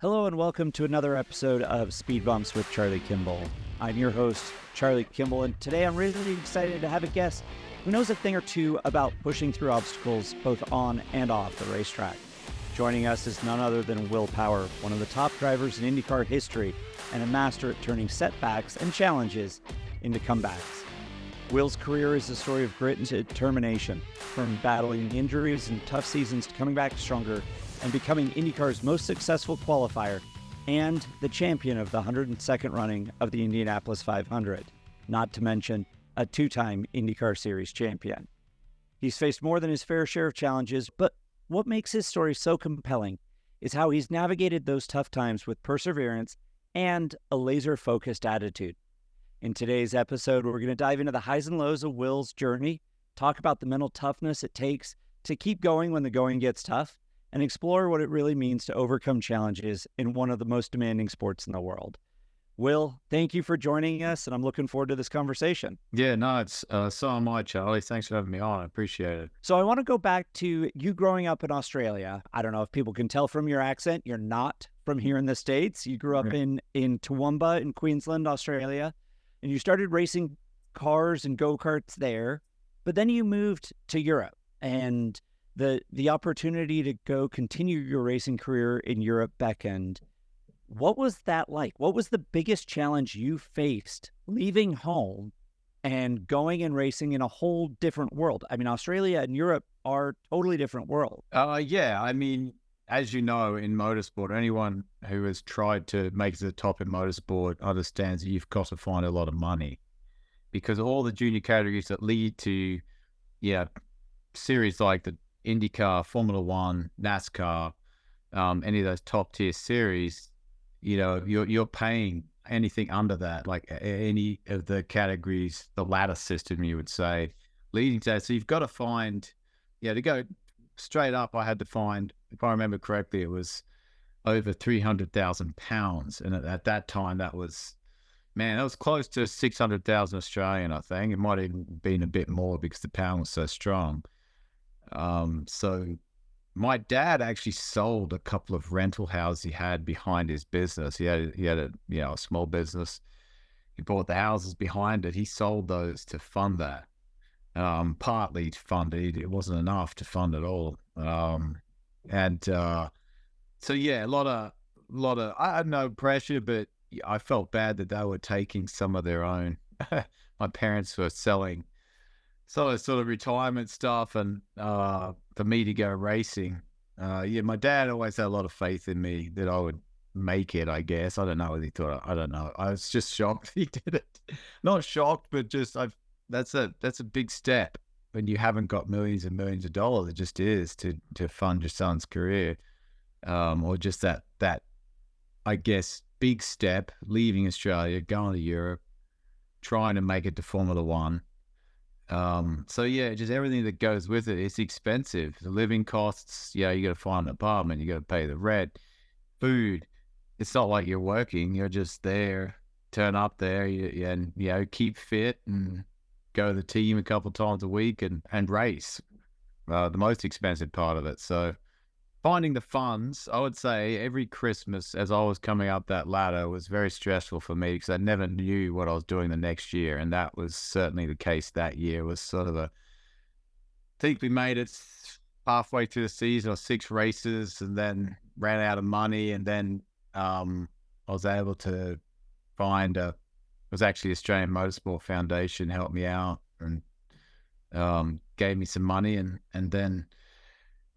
Hello and welcome to another episode of Speed Bumps with Charlie Kimball. I'm your host, Charlie Kimball, and today I'm really excited to have a guest who knows a thing or two about pushing through obstacles both on and off the racetrack. Joining us is none other than Will Power, one of the top drivers in IndyCar history and a master at turning setbacks and challenges into comebacks. Will's career is a story of grit and determination, from battling injuries and tough seasons to coming back stronger and becoming IndyCar's most successful qualifier and the champion of the 102nd running of the Indianapolis 500, not to mention a two-time IndyCar Series champion. He's faced more than his fair share of challenges, but what makes his story so compelling is how he's navigated those tough times with perseverance and a laser-focused attitude. In today's episode, we're going to dive into the highs and lows of Will's journey, talk about the mental toughness it takes to keep going when the going gets tough, and explore what it really means to overcome challenges in one of the most demanding sports in the world. Will, thank you for joining us, and I'm looking forward to this conversation. Yeah, no, it's so am I, Charlie. Thanks for having me on. I appreciate it. So I want to go back to you growing up in Australia. I don't know if people can tell from your accent, you're not from here in the States. You grew up in Toowoomba in Queensland, Australia, and you started racing cars and go-karts there, but then you moved to Europe, and the opportunity to go continue your racing career in Europe beckoned. What was that like? What was the biggest challenge you faced leaving home and going and racing in a whole different world? I mean, Australia and Europe are totally different worlds. Yeah, I mean, as you know, in motorsport, anyone who has tried to make it to the top in motorsport understands that you've got to find a lot of money, because all the junior categories that lead to, series like the IndyCar, Formula One, NASCAR, any of those top tier series, you're paying anything under that, like any of the categories, the ladder system, you would say, leading to that. So you've got to find, to go straight up, I had to find, if I remember correctly, it was over £300,000. And at that time, that was close to 600,000 Australian, I think. It might have even been a bit more because the pound was so strong. So my dad actually sold a couple of rental houses he had behind his business. He had a small business. He bought the houses behind it. He sold those to fund that. Partly to fund it. It wasn't enough to fund it all. So yeah, a lot of, I had no pressure, but I felt bad that they were taking some of their own. My parents were selling sort of retirement stuff, and for me to go racing. My dad always had a lot of faith in me that I would make it, I guess. I don't know what he thought. I don't know. I was just shocked he did it. Not shocked, but just that's a big step when you haven't got millions and millions of dollars. It just is to fund your son's career, or just that I guess big step, leaving Australia, going to Europe, trying to make it to Formula One. So yeah, just everything that goes with it. It's expensive. The living costs, you got to find an apartment, you got to pay the rent, food. It's not like you're working. You're just there, turn up there, and keep fit and go to the team a couple of times a week and race. The most expensive part of it. So finding the funds, I would say every Christmas as I was coming up that ladder was very stressful for me, because I never knew what I was doing the next year. And that was certainly the case that year. It was sort of I think we made it halfway through the season, or 6 races, and then ran out of money. And then I was able to find it was actually Australian Motorsport Foundation helped me out and gave me some money. And then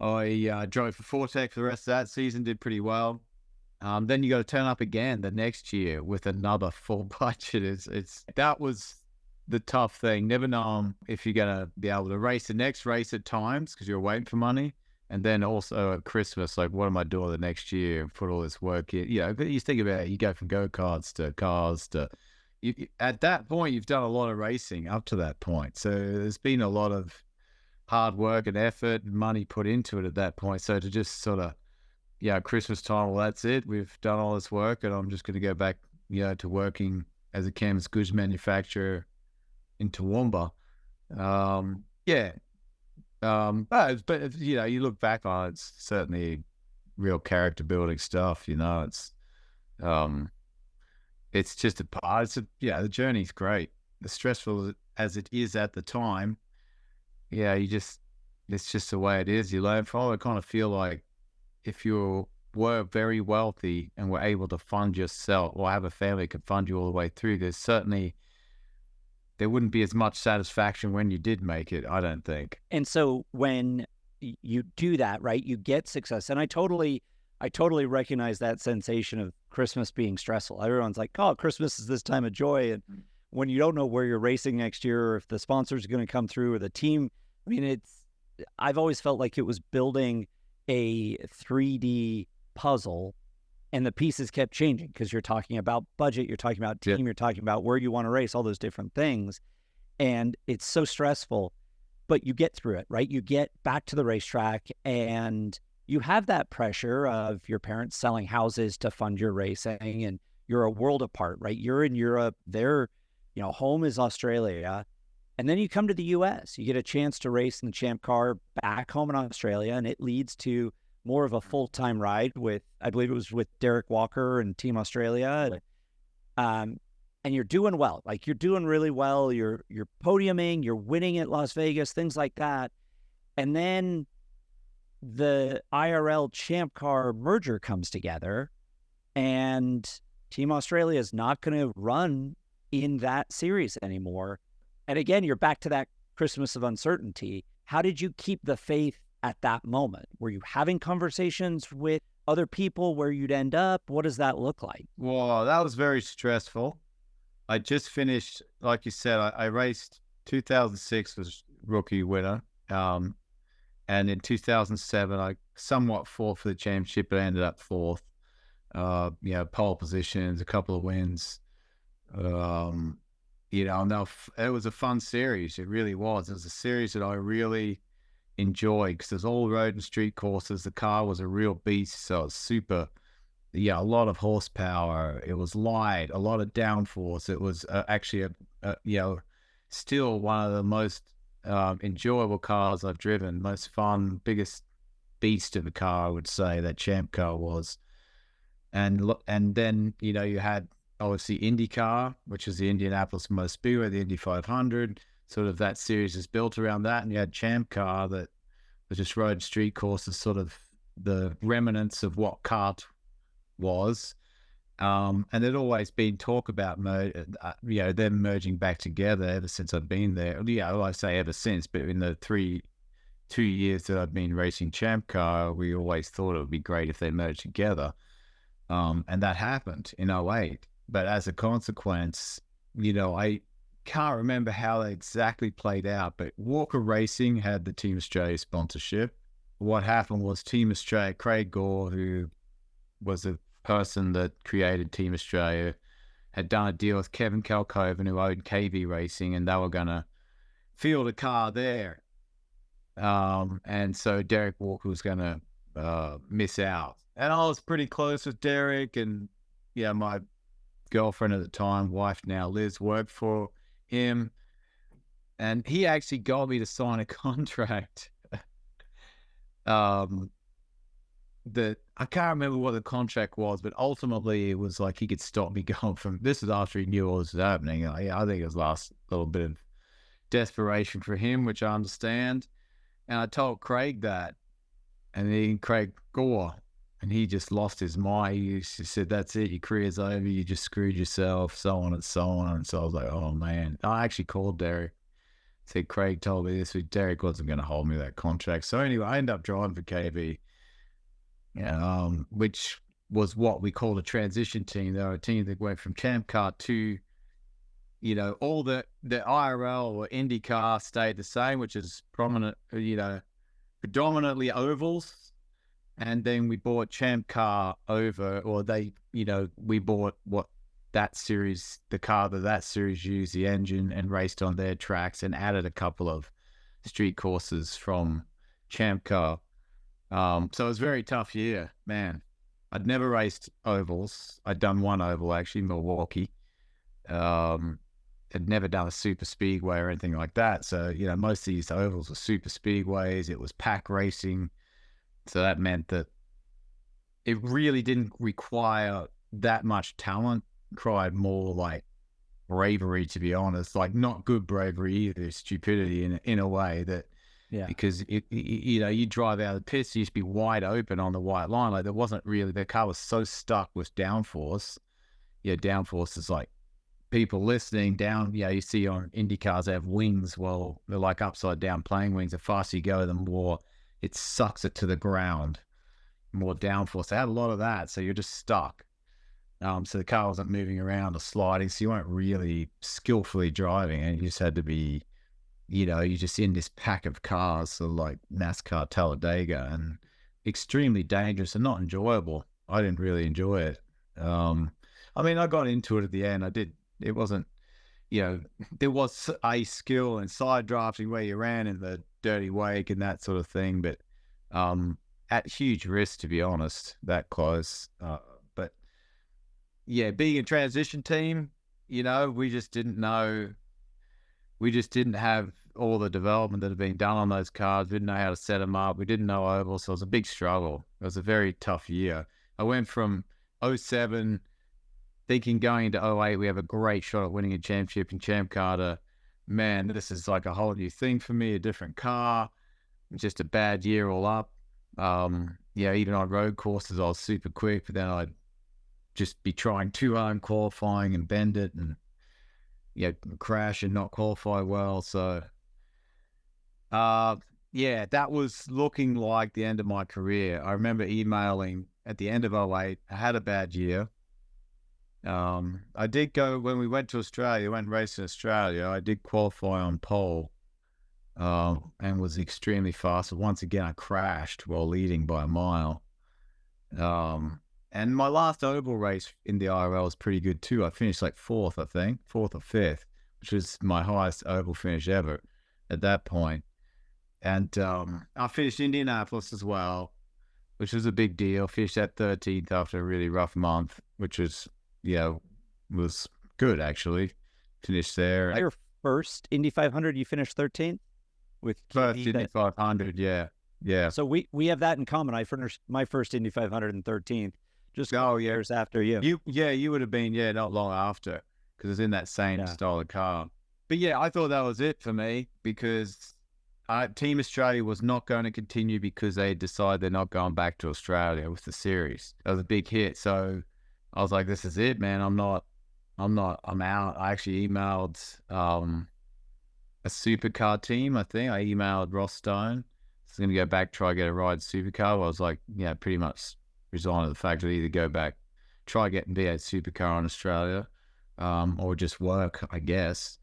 I drove for Fortec for the rest of that season, did pretty well. Then you got to turn up again the next year with another full budget. That was the tough thing. Never know if you're going to be able to race the next race at times because you're waiting for money. And then also at Christmas, like, what am I doing the next year and put all this work in? But you think about it, you go from go-karts to cars to... at that point, you've done a lot of racing up to that point. So there's been a lot of hard work and effort and money put into it at that point. So to just sort of, Christmas time, well, that's it. We've done all this work, and I'm just going to go back, to working as a canvas goods manufacturer in Toowoomba. But you look back on it, it's certainly real character building stuff. Um, it's just a part. The journey's great. As stressful as it is at the time, it's just the way it is. You learn from it. I kind of feel like if you were very wealthy and were able to fund yourself or have a family that could fund you all the way through, there wouldn't be as much satisfaction when you did make it, I don't think. And so when you do that, right, you get success. And I totally recognize that sensation of Christmas being stressful. Everyone's like, oh, Christmas is this time of joy. And when you don't know where you're racing next year, or if the sponsors are going to come through, or the team, I mean, I've always felt like it was building a 3D puzzle, and the pieces kept changing because you're talking about budget, you're talking about team, you're talking about where you want to race, all those different things. And it's so stressful, but you get through it, right? You get back to the racetrack and you have that pressure of your parents selling houses to fund your racing, and you're a world apart, right? You're in Europe, home is Australia. And then you come to the US, you get a chance to race in the Champ Car back home in Australia, and it leads to more of a full-time ride with, I believe it was with Derek Walker and Team Australia. And you're doing well, like you're doing really well. You're podiuming, you're winning at Las Vegas, things like that. And then the IRL Champ Car merger comes together, and Team Australia is not going to run in that series anymore. And again, you're back to that Christmas of uncertainty. How did you keep the faith at that moment? Were you having conversations with other people where you'd end up? What does that look like? Well, that was very stressful. I just finished, like you said, I raced 2006 was rookie winner. And in 2007, I somewhat fought for the championship, but I ended up fourth. Pole positions, a couple of wins. It was a fun series. It really was. It was a series that I really enjoyed because there's all road and street courses. The car was a real beast, so it's super. A lot of horsepower. It was light, a lot of downforce. It was actually still one of the most enjoyable cars I've driven. Most fun, biggest beast of a car, I would say, that Champ Car was. And then you had obviously IndyCar, which is the Indianapolis Motor Speedway, the Indy 500. Sort of that series is built around that, and you had Champ Car that was just road street courses, sort of the remnants of what kart was. And there'd always been talk about them merging back together ever since I've been there. I say ever since, but in the 2 years that I've been racing Champ Car, we always thought it would be great if they merged together. And that happened in 2008. But as a consequence, I can't remember how they exactly played out, but Walker Racing had the Team Australia sponsorship. What happened was Team Australia, Craig Gore, who was the person that created Team Australia, had done a deal with Kevin Kalkoven, who owned KV Racing, and they were going to field a car there. And so Derek Walker was going to miss out. And I was pretty close with Derek, and my girlfriend at the time, wife now, Liz, worked for him, and he actually got me to sign a contract that I can't remember what the contract was, but ultimately it was like he could stop me going from, this is after he knew what was happening. I think it was last little bit of desperation for him, which I understand. And I told Craig that, and then Craig Gore, and he just lost his mind. He said, that's it, your career's over, you just screwed yourself, so on and so on. And so I was like, oh man. I actually called Derek, said Craig told me this, but Derek wasn't going to hold me that contract. So anyway, I ended up driving for KV, which was what we call a transition team. They were a team that went from Champ Car to, all the IRL or IndyCar stayed the same, which is predominantly ovals. And then we bought Champ Car over, or we bought what that series, the car that series used, the engine, and raced on their tracks, and added a couple of street courses from Champ Car. So it was a very tough year, man. I'd never raced ovals. I'd done one oval, actually, Milwaukee. I'd never done a super speedway or anything like that. So, most of these ovals were super speedways. It was pack racing. So that meant that, it really didn't require that much talent. Required more like bravery, to be honest. Like not good bravery either, stupidity in a way that. Yeah. Because you drive out of the pits, you used to be wide open on the white line. Like there wasn't really, the car was so stuck with downforce. Yeah, downforce is like people listening down. You see on IndyCars they have wings. Well, they're like upside down plane wings. The faster you go, the more it sucks it to the ground. More downforce. They had a lot of that, so you're just stuck. So the car wasn't moving around or sliding, so you weren't really skillfully driving, and you just had to be. You're just in this pack of cars, so like NASCAR Talladega, and extremely dangerous and not enjoyable. I didn't really enjoy it. I mean, I got into it at the end. I did. It wasn't, there was a skill in side drafting where you ran in the dirty wake and that sort of thing, but at huge risk, to be honest, that close. But yeah, being a transition team, we just didn't know. We just didn't have all the development that had been done on those cars. We didn't know how to set them up. We didn't know oval, so it was a big struggle. It was a very tough year. I went from 07 thinking going into 08, we have a great shot at winning a championship in Champ Car to, man, this is like a whole new thing for me, a different car, just a bad year all up. Even on road courses, I was super quick, but then I'd just be trying too hard qualifying and bend it and crash and not qualify well. So, that was looking like the end of my career. I remember emailing at the end of 08. I had a bad year. I did go, when we went to Australia, went racing in Australia, I did qualify on pole, and was extremely fast. But once again, I crashed while leading by a mile. And my last oval race in the IRL was pretty good too. I finished like fourth or fifth, which was my highest oval finish ever at that point. And I finished Indianapolis as well, which was a big deal. Finished at 13th after a really rough month, which was good actually. Finished there. Your first Indy 500, you finished 13th with first Indy 500, yeah. So we have that in common. I finished my first Indy 500 in 13th. Just years after you. You would have been, not long after, because it's in that same style of car. But yeah, I thought that was it for me, because Team Australia was not going to continue because they decided they're not going back to Australia with the series. That was a big hit. So I was like, this is it, man. I'm out. I actually emailed a supercar team, I think. I emailed Ross Stone. I was going to go back, try get a ride supercar. I was like, pretty much resigned to the fact that either go back, try getting V8 supercar in Australia, or just work, I guess.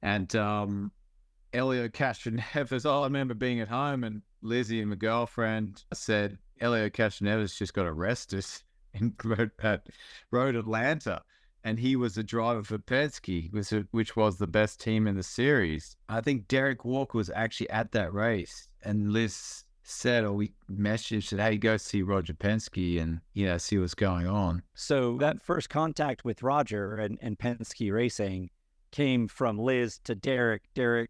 And Elio Castroneves, I remember being at home and Lizzie and my girlfriend said, Elio Castroneves just got arrested in Road Atlanta. And he was the driver for Penske, which was the best team in the series. I think Derek Walker was actually at that race. And Liz said, or we messaged, said, hey, go see Roger Penske and, see what's going on. So that first contact with Roger and Penske Racing came from Liz to Derek to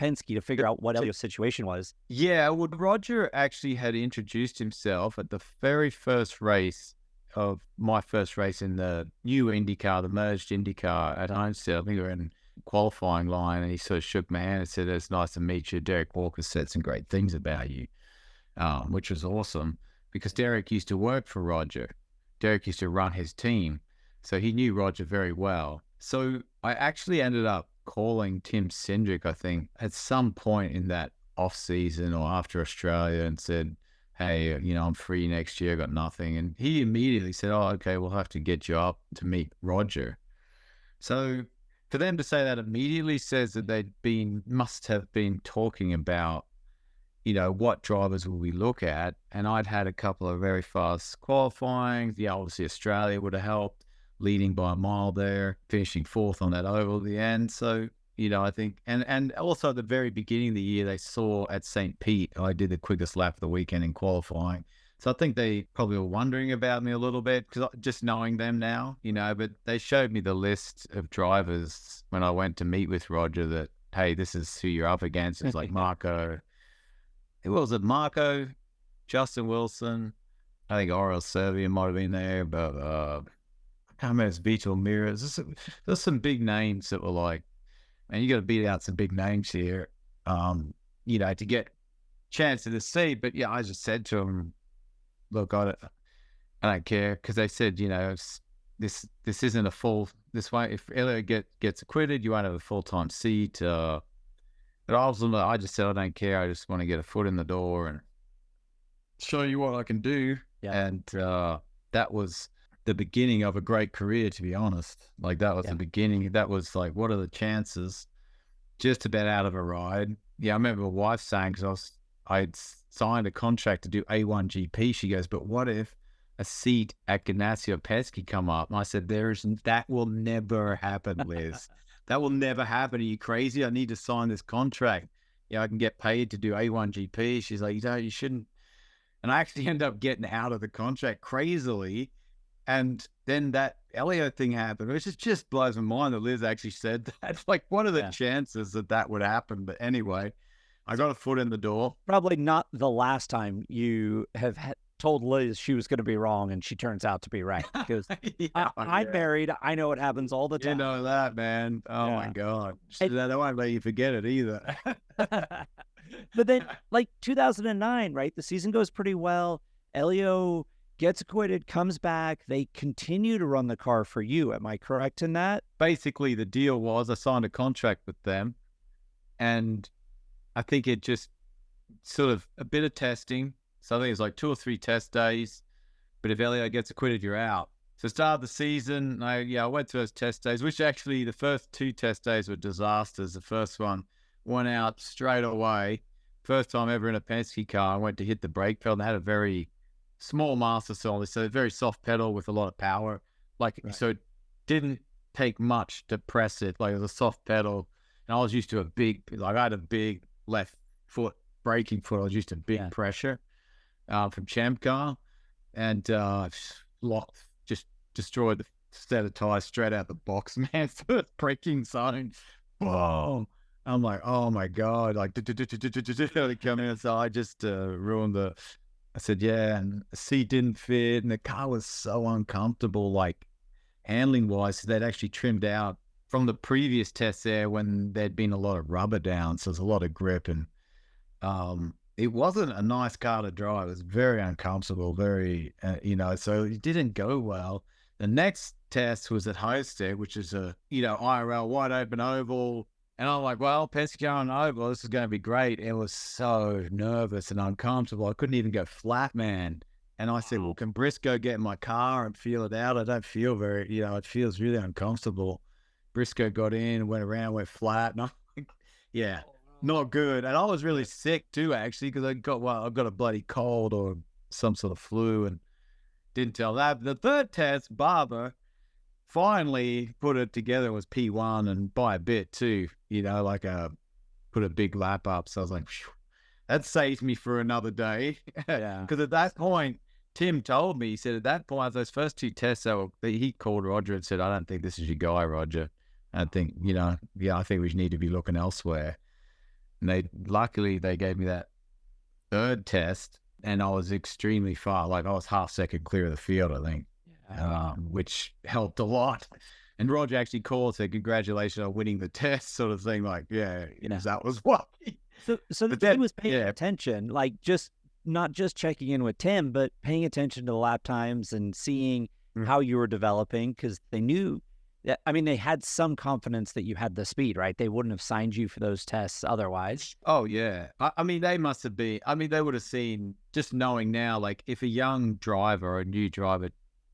Penske to figure out what Elio's situation was. Yeah, well, Roger actually had introduced himself at the very first race of my first race in the new IndyCar, the merged IndyCar at Homestead. I think we were in qualifying line, and he sort of shook my hand and said, it's nice to meet you. Derek Walker said some great things about you, which was awesome, because Derek used to work for Roger. Derek used to run his team, so he knew Roger very well. So I actually ended up calling Tim Cindric, I think, at some point in that off season or after Australia, and said, hey, I'm free next year, got nothing. And he immediately said, oh, okay, we'll have to get you up to meet Roger. So for them to say that immediately says that must have been talking about, what drivers will we look at? And I'd had a couple of very fast qualifying. Obviously Australia would have helped, leading by a mile there, finishing fourth on that oval at the end. So, I think, and also at the very beginning of the year, they saw at St. Pete, I did the quickest lap of the weekend in qualifying. So I think they probably were wondering about me a little bit, because just knowing them now, but they showed me the list of drivers when I went to meet with Roger that, hey, this is who you're up against. It's like Marco, who was it? Marco, Justin Wilson, I think Oral Serbia might have been there, but I can't remember. It's Vitor Mirrors. There's some big names that were like, and you got to beat out some big names here, to get chance to the seat. But yeah, I just said to him, look, I don't care, because they said, this isn't a full this way. If Elliot gets acquitted, you won't have a full-time seat. But ultimately, I just said I don't care. I just want to get a foot in the door and show you what I can do. Yeah. And that was the beginning of a great career, to be honest. Like, that was the beginning. That was like, what are the chances? Just about out of a ride. Yeah, I remember my wife saying, because I'd signed a contract to do A1 GP. She goes, but what if a seat at Ganassi or Pesky come up? And I said, that will never happen, Liz. That will never happen. Are you crazy? I need to sign this contract. Yeah, I can get paid to do A1 GP. She's like, you shouldn't. And I actually ended up getting out of the contract crazily. And then that Elio thing happened, which just blows my mind that Liz actually said that. Like, what are the chances that would happen? But anyway, I got a foot in the door. Probably not the last time you have told Liz she was going to be wrong and she turns out to be right. Because I'm married. I know it happens all the time. You know that, man. Oh, my God. They won't let you forget it either. But then, like 2009, right? The season goes pretty well. Elio gets acquitted, comes back. They continue to run the car for you. Am I correct in that? Basically, the deal was I signed a contract with them, and I think it just sort of a bit of testing. So I think it's like 2 or 3 test days. But if Elio gets acquitted, you're out. So start of the season, I went through those test days, which actually the first 2 test days were disasters. The first one went out straight away. First time ever in a Penske car, I went to hit the brake pedal, and they had a very small master cylinder, so a very soft pedal with a lot of power. So it didn't take much to press it. Like, it was a soft pedal, and I was used to I had a big left foot braking foot. I was used to big pressure from Champ Car, and just destroyed the set of tires straight out the box, man. First braking zone. Whoa. I'm like, oh my God, like, come in. So I just ruined I said, and the seat didn't fit, and the car was so uncomfortable, like, handling wise. So they'd actually trimmed out from the previous test there when there'd been a lot of rubber down. So there's a lot of grip, and it wasn't a nice car to drive. It was very uncomfortable, very, so it didn't go well. The next test was at Hosted, which is a, IRL wide open oval. And I'm like, well, Penske on oval, this is going to be great. It was so nervous and uncomfortable. I couldn't even go flat, man. And I said, well, can Briscoe get in my car and feel it out? I don't feel very, it feels really uncomfortable. Briscoe got in, went around, went flat. And I'm like, not good. And I was really sick too, actually, because I've got a bloody cold or some sort of flu, and didn't tell that. The third test, Barber finally put it together. It was P1, and by a bit too, put a big lap up. So I was like, phew, that saves me for another day. Because at that point, Tim told me, he said, at that point, those first 2 tests, he called Roger and said, I don't think this is your guy, Roger. I think, I think we need to be looking elsewhere. And luckily they gave me that third test, and I was extremely far. Like, I was half second clear of the field, I think. Which helped a lot. And Roger actually called, said, congratulations on winning the test, sort of thing. Like, that was what. So the team was paying attention, like, not just checking in with Tim, but paying attention to the lap times and seeing how you were developing, because they knew that, they had some confidence that you had the speed, right? They wouldn't have signed you for those tests otherwise. Oh, yeah. They must have been, they would have seen, just knowing now, like, if a young driver or a new driver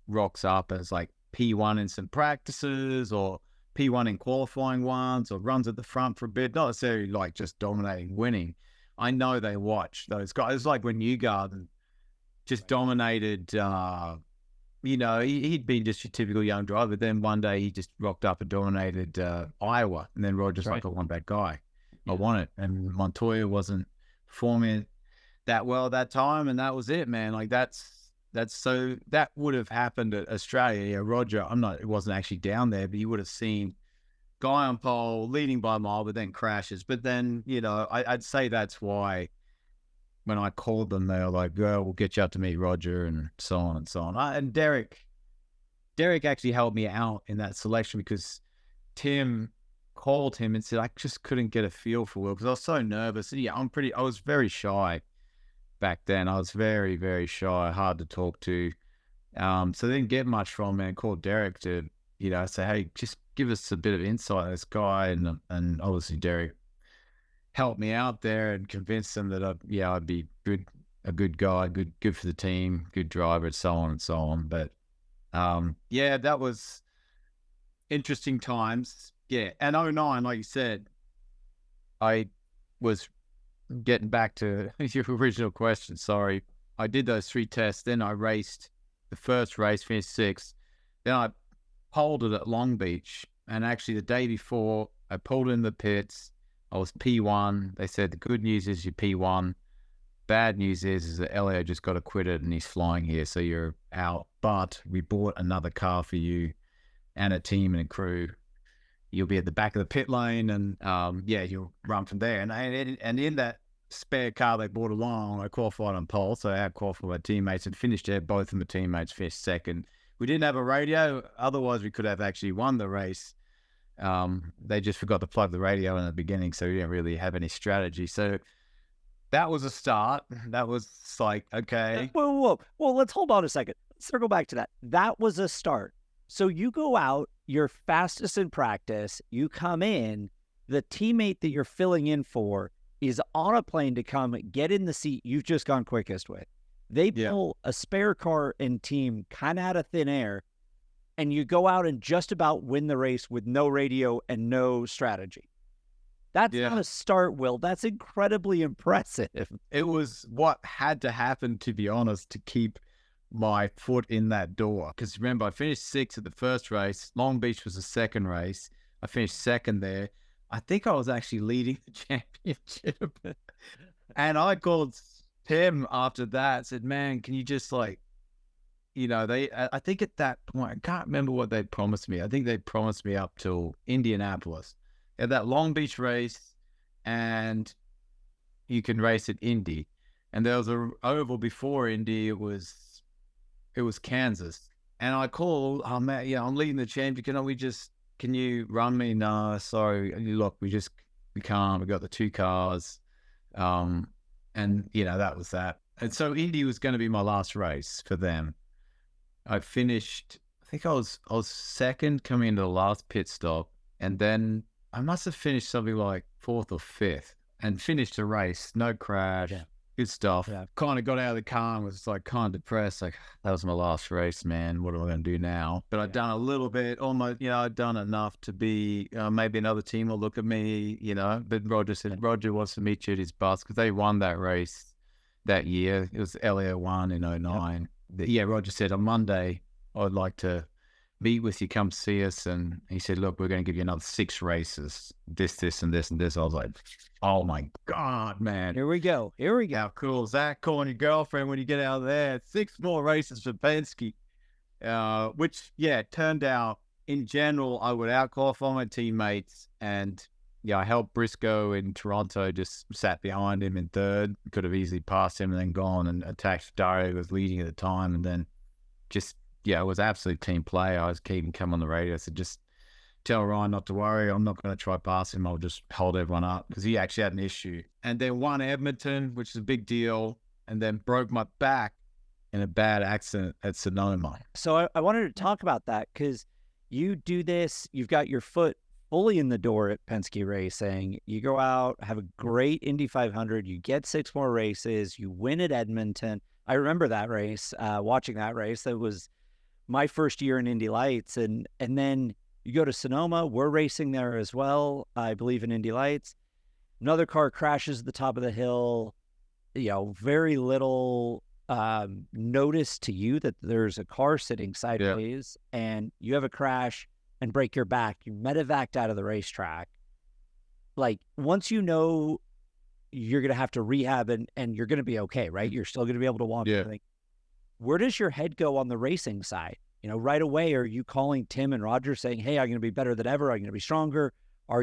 rocks up as like P1 in some practices or P1 in qualifying ones, or runs at the front for a bit, not necessarily like just dominating, winning. I know they watch those guys. It's like when Newgarden just dominated, he'd been just a typical young driver. Then one day he just rocked up and dominated Iowa. And then Roger's like, I want that guy. I want it. And Montoya wasn't performing that well at that time. And that was it, man. Like, so that would have happened at Australia. Yeah, Roger, it wasn't actually down there, but you would have seen guy on pole leading by a mile, but then crashes. But then, I'd say that's why when I called them, they were like, "Well, we'll get you up to meet Roger," and so on and so on. And Derek actually helped me out in that selection because Tim called him and said, I just couldn't get a feel for Will because I was so nervous. And yeah, I was very shy back then. I was very, very shy, hard to talk to. So I didn't get much from him, and called Derek to, say, hey, just give us a bit of insight on this guy. And obviously Derek helped me out there and convinced them that I'd be a good guy, good for the team, good driver, and so on and so on. But that was interesting times. Yeah. And 09, like you said, I was getting back to your original question. Sorry. I did those 3 tests. Then I raced the first race, finished 6th. Then I poled it at Long Beach. And actually the day before I pulled in the pits, I was P1. They said the good news is you're P1. Bad news is that Elio just got acquitted and he's flying here, so you're out. But we bought another car for you and a team and a crew. You'll be at the back of the pit lane, and you'll run from there. And in that spare car they brought along, I qualified on pole, so I out-qualified my teammates and finished there. Both of my teammates finished second. We didn't have a radio, otherwise we could have actually won the race. They just forgot to plug the radio in the beginning, so we didn't really have any strategy. So that was a start. That was like, okay. Whoa. Well, let's hold on a second. Let's circle back to that. That was a start. So you go out, you're fastest in practice, you come in, the teammate that you're filling in for is on a plane to come get in the seat you've just gone quickest with. They pull a spare car and team kind of out of thin air, and you go out and just about win the race with no radio and no strategy. That's not a start, Will. That's incredibly impressive. It was what had to happen, to be honest, to keep my foot in that door. Because remember, I finished 6th at the first race. Long Beach was the second race. I finished second there. I think I was actually leading the championship. And I called Tim after that, said, man, can you just I think at that point, I can't remember what they promised me. I think they promised me up till Indianapolis. At that Long Beach race, and you can race at Indy. And there was a oval before Indy. It was Kansas. And I called, oh man, I'm leading the championship. Can you run me? No, sorry. Look, we can't. We got the 2 cars. And that was that. And so Indy was going to be my last race for them. I finished, I think I was second coming into the last pit stop. And then I must have finished something like 4th or 5th and finished the race. No crash. Yeah. Good stuff. Yeah. Kind of got out of the car and was kind of depressed. Like, that was my last race, man. What am I going to do now? But I'd done a little bit, almost, I'd done enough to be, maybe another team will look at me, But Roger said, Roger wants to meet you at his bus because they won that race that year. It was Elio won in 09. Yep. Roger said, on Monday, I'd like to meet with you, come see us. And he said, look, we're going to give you another 6 races, this, and this, and this. I was like, oh my God, man. Here we go. How cool is that? Calling your girlfriend when you get out there. 6 more races for Penske, which, turned out in general, I would out-qualify my teammates. And I helped Briscoe in Toronto, just sat behind him in 3rd. Could have easily passed him and then gone and attacked Dario, who was leading at the time. And then just, it was absolute team play. I was keeping come on the radio. I said, just tell Ryan not to worry. I'm not going to try pass him. I'll just hold everyone up because he actually had an issue. And then won Edmonton, which is a big deal, and then broke my back in a bad accident at Sonoma. So I wanted to talk about that because you do this. You've got your foot fully in the door at Penske Racing. You go out, have a great Indy 500. You get 6 more races. You win at Edmonton. I remember that race, watching that race. That was my first year in Indy Lights. And then you go to Sonoma. We're racing there as well, I believe, in Indy Lights. Another car crashes at the top of the hill. Very little notice to you that there's a car sitting sideways, and you have a crash and break your back. You medevaced out of the racetrack. Like, once you know you're going to have to rehab and you're going to be okay, right? You're still going to be able to walk. Yeah. Where does your head go on the racing side? Right away, are you calling Tim and Roger saying, hey, I'm going to be better than ever. I'm going to be stronger. How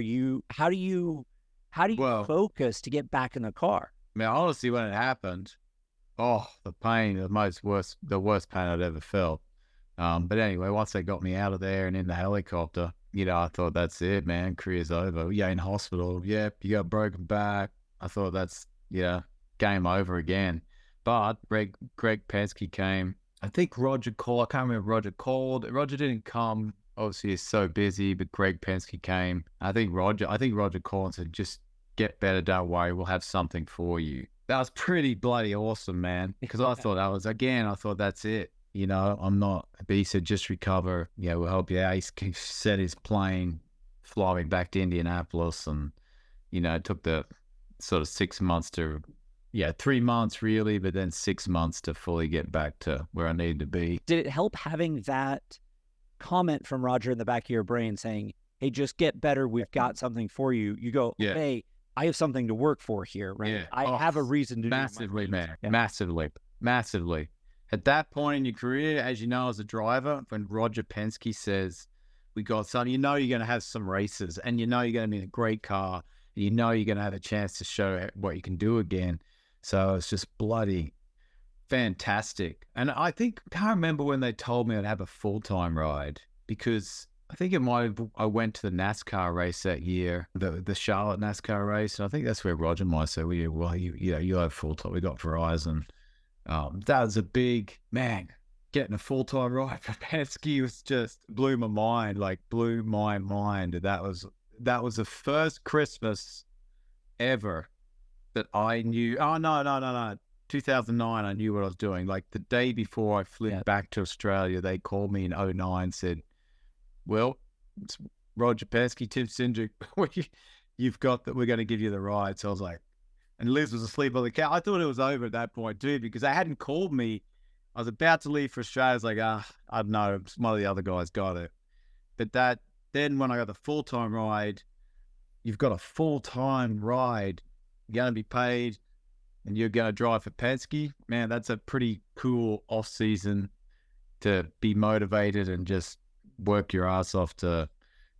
do you focus to get back in the car? mean, honestly, when it happened, oh, the pain, the worst pain I'd ever felt. But anyway, once they got me out of there and in the helicopter, I thought that's it, man. Career's over. Yeah, in hospital. Yep, you got a broken back. I thought that's, game over again. But Greg Penske came. I think Roger called. I can't remember if Roger called. Roger didn't come. Obviously, he's so busy, but Greg Penske came. I think Roger called and said, just get better. Don't worry. We'll have something for you. That was pretty bloody awesome, man. Because I thought I thought that's it. I'm not, but he said, just recover. We'll help you out. He set his plane, flying back to Indianapolis. And, it took the sort of 6 months 3 months really, but then 6 months to fully get back to where I needed to be. Did it help having that comment from Roger in the back of your brain saying, hey, just get better. We've got something for you. You go, hey, I have something to work for here, right? Yeah. I have a reason to massively, do man. Yeah. Massively. At that point in your career, as you know, as a driver, when Roger Penske says, we got something, you're going to have some races and you're going to need a great car. And you're going to have a chance to show what you can do again. So it's just bloody fantastic. And I can't remember when they told me I'd have a full-time ride, because I think I went to the NASCAR race that year, the Charlotte NASCAR race. And I think that's where Roger might say, you have full-time. We got Verizon. That was a big, man, getting a full-time ride for Penske was just blew my mind. That was the first Christmas ever that I knew. Oh, no. 2009, I knew what I was doing. Like the day before I flew back to Australia, they called me in 2009, said, well, it's Roger Penske, Tim Cindric. You've got that. We're going to give you the ride. So I was like, and Liz was asleep on the couch. I thought it was over at that point too, because they hadn't called me. I was about to leave for Australia. I was like, I don't know. One of the other guys got it. But then when I got the full-time ride, you've got a full-time ride. You're going to be paid and you're going to drive for Penske. Man, that's a pretty cool off-season to be motivated and just work your ass off to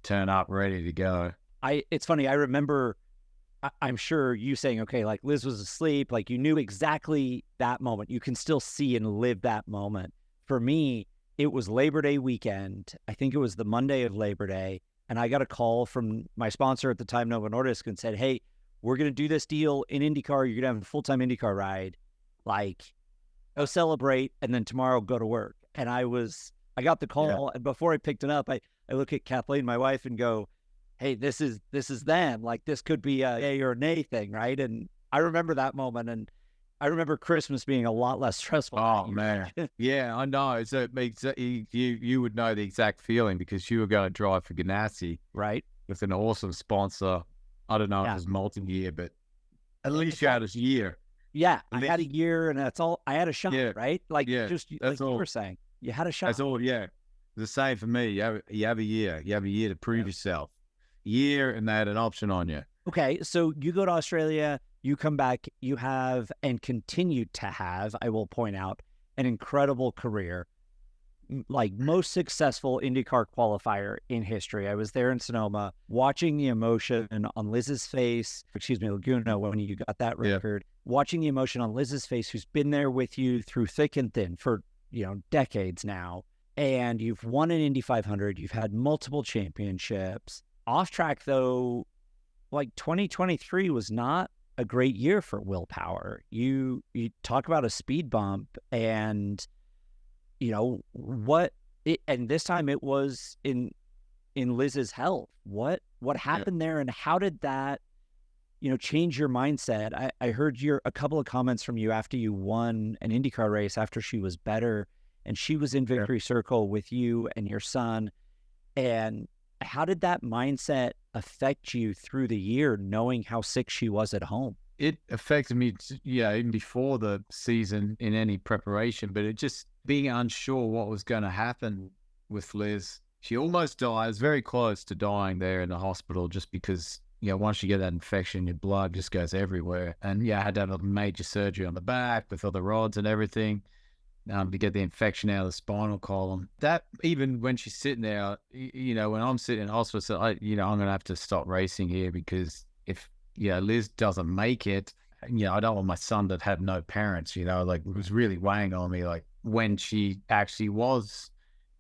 turn up ready to go. It's funny. I remember, I'm sure you saying, okay, like Liz was asleep, like you knew exactly that moment. You can still see and live that moment. For me, it was Labor Day weekend. I think it was the Monday of Labor Day. And I got a call from my sponsor at the time, Novo Nordisk, and said, hey, we're going to do this deal in IndyCar. You're going to have a full-time IndyCar ride. Like, go celebrate, and then tomorrow go to work. And I got the call, and before I picked it up, I look at Kathleen, my wife, and go, hey, this is them. Like, this could be a yay or nay thing, right? And I remember that moment, and I remember Christmas being a lot less stressful. Oh, man. Yeah, I know. You would know the exact feeling, because you were going to drive for Ganassi. Right. With an awesome sponsor. I don't know if it was multi-year, but at least you had a year. Yeah, I had a year, and that's all. I had a shot, right? Like, just that's like you were saying. You had a shot. That's all, yeah. The same for me. You have a year. You have a year to prove yourself. Year, and they had an option on you. Okay, so you go to Australia, you come back, you have, and continue to have, I will point out, an incredible career. Like, most successful IndyCar qualifier in history. I was there in Sonoma, watching the emotion on Liz's face, Laguna, when you got that record, watching the emotion on Liz's face, who's been there with you through thick and thin for, decades now. And you've won an Indy 500, you've had multiple championships. Off track, though, like 2023 was not a great year for Will Power. You talk about a speed bump, and and this time it was in Liz's health. What happened there, and how did that, change your mindset? I heard a couple of comments from you after you won an IndyCar race, after she was better, and she was in victory circle with you and your son. And how did that mindset affect you through the year, knowing how sick she was at home? It affected me, even before the season in any preparation, but it just being unsure what was going to happen with Liz. She almost died. I was very close to dying there in the hospital, just because, once you get that infection, your blood just goes everywhere. And I had to have a major surgery on the back with all the rods and everything, to get the infection out of the spinal column. That, even when she's sitting there, when I'm sitting in hospital, I'm going to have to stop racing here, because if Liz doesn't make it, I don't want my son to have no parents, like it was really weighing on me. Like when she actually was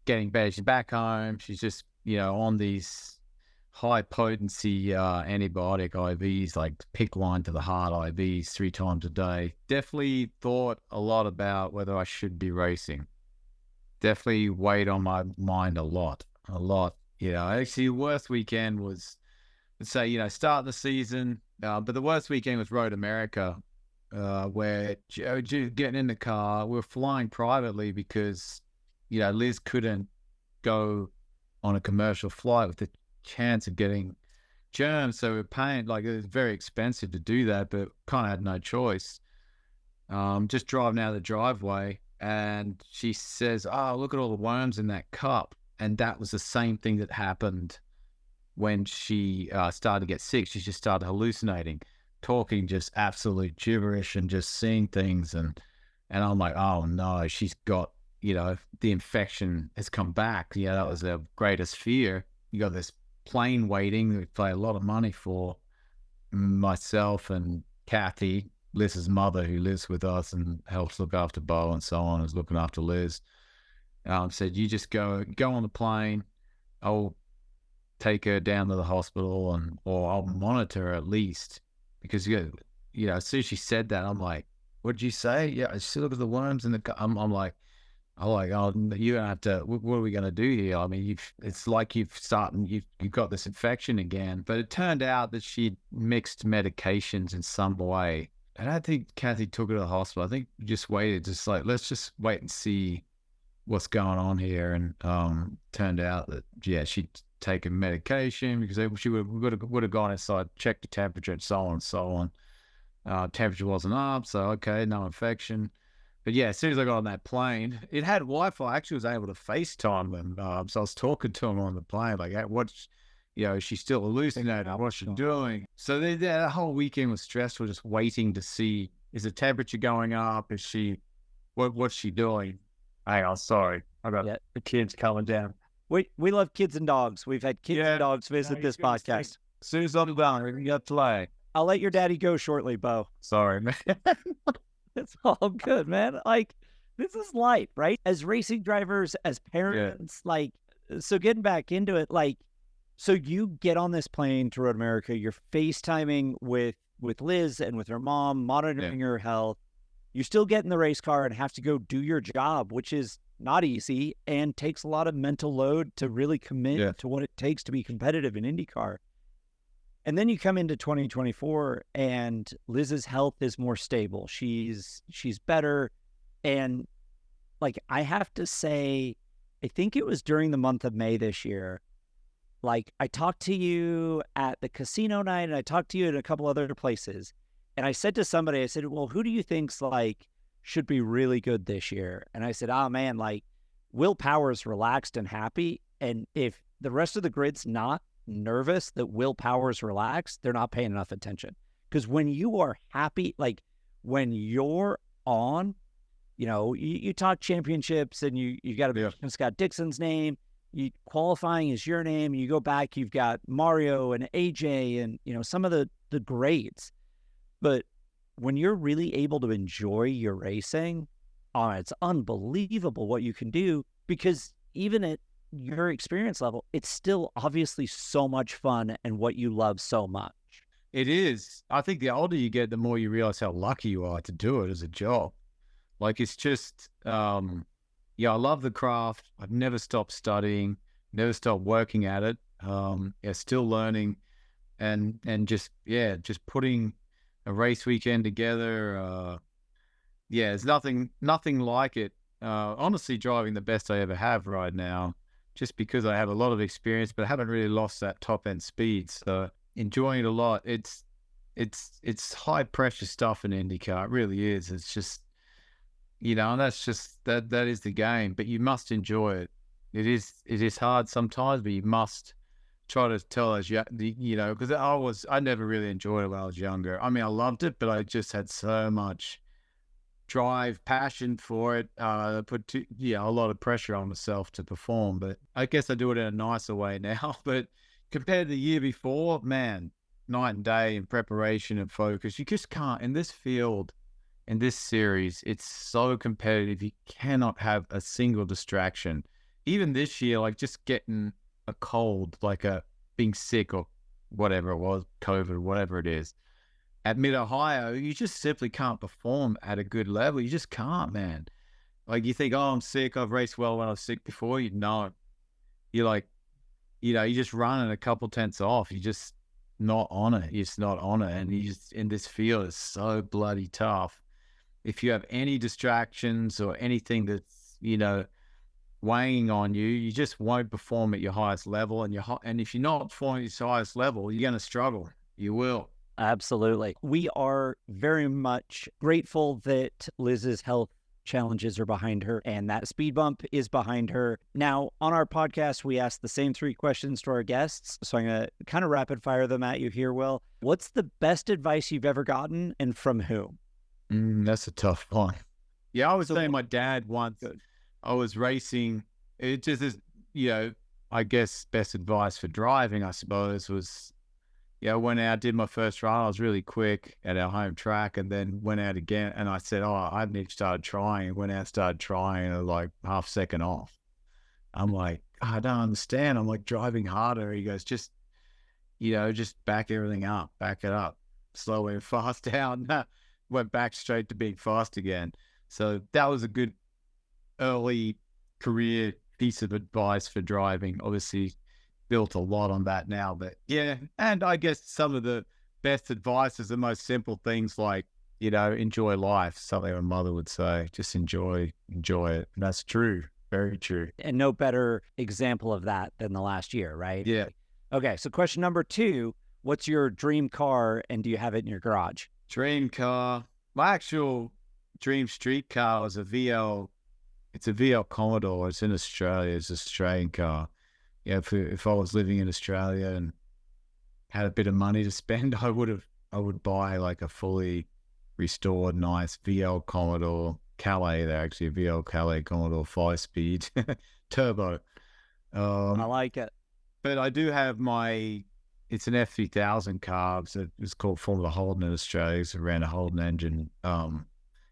getting better, she's back home. She's just, on these high potency antibiotic IVs, like PICC line to the heart IVs 3 times a day. Definitely thought a lot about whether I should be racing. Definitely weighed on my mind a lot. Actually, the worst weekend was, let's say, start the season, but the worst weekend was Road America, where getting in the car, we were flying privately because, Liz couldn't go on a commercial flight with the chance of getting germs. So we're paying, like, it was very expensive to do that, but kind of had no choice. Just driving out of the driveway, and she says, "Oh, look at all the worms in that cup." And that was the same thing that happened when she started to get sick. She just started hallucinating, talking just absolute gibberish and just seeing things. And I'm like, oh no, she's got, the infection has come back. That was their greatest fear. You got this plane waiting. We pay a lot of money for. Myself and Kathy, Liz's mother, who lives with us and helps look after Bo and so on, is looking after Liz. Said, you just go on the plane. I'll take her down to the hospital, or I'll monitor her at least, because as soon as she said that, I'm like, what did you say? Yeah, she look at the worms in the. I'm like, oh, you don't have to. What are we going to do here? I mean, it's like you've got this infection again. But it turned out that she'd mixed medications in some way, and I think Kathy took her to the hospital. I think we just waited, let's just wait and see what's going on here. And turned out that she'd taken medication because she would have gone inside, checked the temperature, and so on and so on. Temperature wasn't up, so okay, no infection. But as soon as I got on that plane, it had Wi-Fi. I actually was able to FaceTime them. So I was talking to them on the plane, like, hey, is she still hallucinating? What's she doing? So that whole weekend was stressful, just waiting to see, is the temperature going up? Is she, what's she doing? Hang on, sorry. I got the kids coming down. We love kids and dogs. We've had kids and dogs visit this podcast. As soon as I'm done, we can get to play. I'll let your daddy go shortly, Bo. Sorry, man. It's all good, man. Like, this is life, right? As racing drivers, as parents, so getting back into it, so you get on this plane to Road America, you're FaceTiming with Liz and with her mom, monitoring her health. You still get in the race car and have to go do your job, which is not easy and takes a lot of mental load to really commit to what it takes to be competitive in IndyCar. And then you come into 2024 and Liz's health is more stable. She's better. And I have to say, I think it was during the month of May this year, I talked to you at the casino night and I talked to you at a couple other places. And I said to somebody, I said, well, who do you think's should be really good this year? And I said, oh man, Will Power's relaxed and happy. And if the rest of the grid's not nervous that Will Power's relaxed, they're not paying enough attention. Because when you are happy, when you're on, you talk championships and you got Scott Dixon's name, qualifying is your name, you go back, you've got Mario and AJ and, some of the greats. But when you're really able to enjoy your racing, it's unbelievable what you can do, because even at your experience level, it's still obviously so much fun and what you love so much. It is. I think the older you get, the more you realize how lucky you are to do it as a job. It's just, I love the craft. I've never stopped studying, never stopped working at it. Still learning and just putting a race weekend together. There's nothing like it. Honestly, driving the best I ever have right now, just because I have a lot of experience, but I haven't really lost that top end speed. So enjoying it a lot. It's high pressure stuff in IndyCar. It really is. It's just, and that's just, that is the game, but you must enjoy it. It is hard sometimes, but you must try to tell us, because I never really enjoyed it when I was younger. I mean, I loved it, but I just had so much drive, passion for it. Put a lot of pressure on myself to perform, but I guess I do it in a nicer way now. But compared to the year before, man, night and day in preparation and focus. You just can't in this field, in this series. It's so competitive. You cannot have a single distraction. Even this year, like just getting a cold, like being sick or whatever it was, COVID, whatever it is. At Mid-Ohio, you just simply can't perform at a good level. You just can't, man. Like you think, oh, I'm sick. I've raced well when I was sick before. You know, you're like, you're just running a couple tenths off. You're just not on it. You're just not on it. And you just, in this field, it's so bloody tough. If you have any distractions or anything that's, weighing on you, you just won't perform at your highest level. And if you're not performing at your highest level, you're going to struggle. You will. Absolutely. We are very much grateful that Liz's health challenges are behind her and that speed bump is behind her. Now, on our podcast, we ask the same 3 questions to our guests. So I'm going to kind of rapid fire them at you here, Will. What's the best advice you've ever gotten and from whom? That's a tough one. Yeah, I was saying my dad once. Good. I was racing. It just is, I guess best advice for driving, I suppose, was, I went out, did my first run. I was really quick at our home track and then went out again. And I said, I need to start trying. Went out, started trying, and like half second off. I'm like, I don't understand. I'm like driving harder. He goes, just back everything up, back it up, slow and fast down. Went back straight to being fast again. So that was a good early career piece of advice for driving. Obviously built a lot on that now, but yeah. And I guess some of the best advice is the most simple things like, enjoy life. Something my mother would say, just enjoy it. And that's true. Very true. And no better example of that than the last year, right? Yeah. Okay. So question number 2, what's your dream car and do you have it in your garage? Dream car. My actual dream street car was a VL. It's a VL Commodore. It's in Australia. It's an Australian car. Yeah, if I was living in Australia and had a bit of money to spend, I would buy like a fully restored, nice VL Commodore Calais. They're actually a VL Calais Commodore 5-speed turbo. I like it. But I do have it's an F3000 car. It's called Formula Holden in Australia. It's around a Holden engine.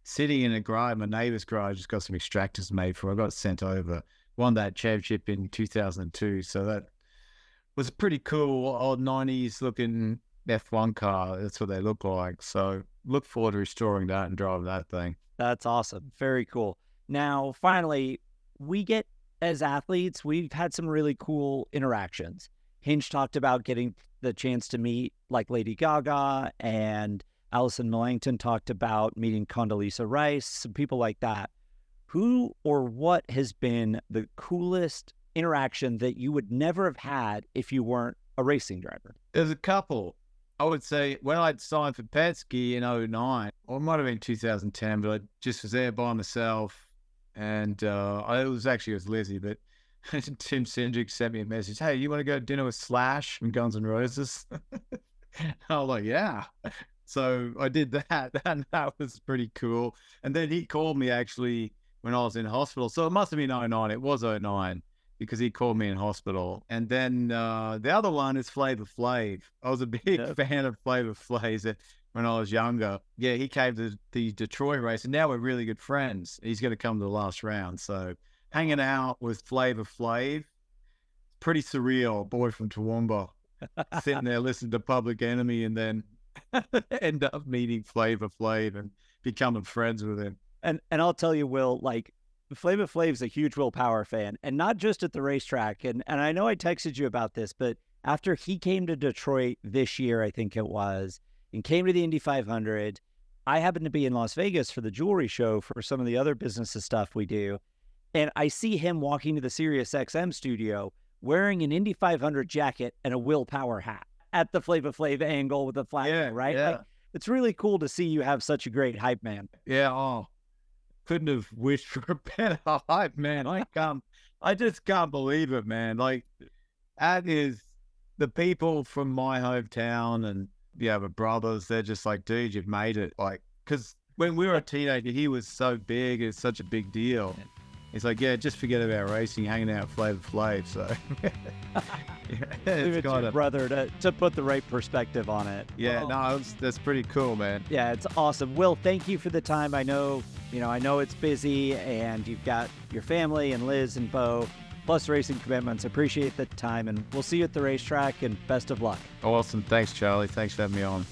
Sitting in a garage, my neighbour's garage, just got some extractors made for it. I got sent over. Won that championship in 2002. So that was a pretty cool old 90s looking F1 car. That's what they look like. So look forward to restoring that and driving that thing. That's awesome. Very cool. Now, finally, as athletes, we've had some really cool interactions. Hinch talked about getting the chance to meet like Lady Gaga, and Alison Millington talked about meeting Condoleezza Rice, some people like that. Who or what has been the coolest interaction that you would never have had if you weren't a racing driver? There's a couple. I would say when I'd signed for Penske in 2009, or it might have been 2010, but I just was there by myself. And it was Lizzie, but Tim Cindric sent me a message. Hey, you want to go to dinner with Slash from Guns N' Roses? I was like, yeah. So I did that, and that was pretty cool. And then he called me actually when I was in hospital. So it must have been 2009. It was 2009 because he called me in hospital. And then the other one is Flavor Flav. I was a big fan of Flavor Flav when I was younger. Yeah, he came to the Detroit race, and now we're really good friends. He's going to come to the last round. So hanging out with Flavor Flav, pretty surreal. Boy from Toowoomba, sitting there listening to Public Enemy, and then end up meeting Flavor Flav and becoming friends with him. And I'll tell you, Will, like Flavor Flav's a huge Will Power fan, and not just at the racetrack. And I know I texted you about this, but after he came to Detroit this year, I think it was, and came to the Indy 500, I happened to be in Las Vegas for the jewelry show for some of the other businesses stuff we do. And I see him walking to the Sirius XM studio wearing an Indy 500 jacket and a Will Power hat at the Flavor Flav angle with the flag, right? Yeah. Like, it's really cool to see you have such a great hype man. Yeah. Oh, couldn't have wished for a better hype man. I just can't believe it, man. Like, that is the people from my hometown and my brothers. They're just like, dude, you've made it. Like, because when we were a teenager, he was so big. It's such a big deal. He's like, yeah, just forget about racing, hanging out Flavor Flav. So Leave it's it to kind your of, brother to put the right perspective on it. yeah, Well, no, that's pretty cool, man. yeah, it's awesome. Will, thank you for the time. I know it's busy and you've got your family and Liz and Bo, plus racing commitments. Appreciate the time, and we'll see you at the racetrack, and best of luck. Awesome. Thanks, Charlie. Thanks for having me on.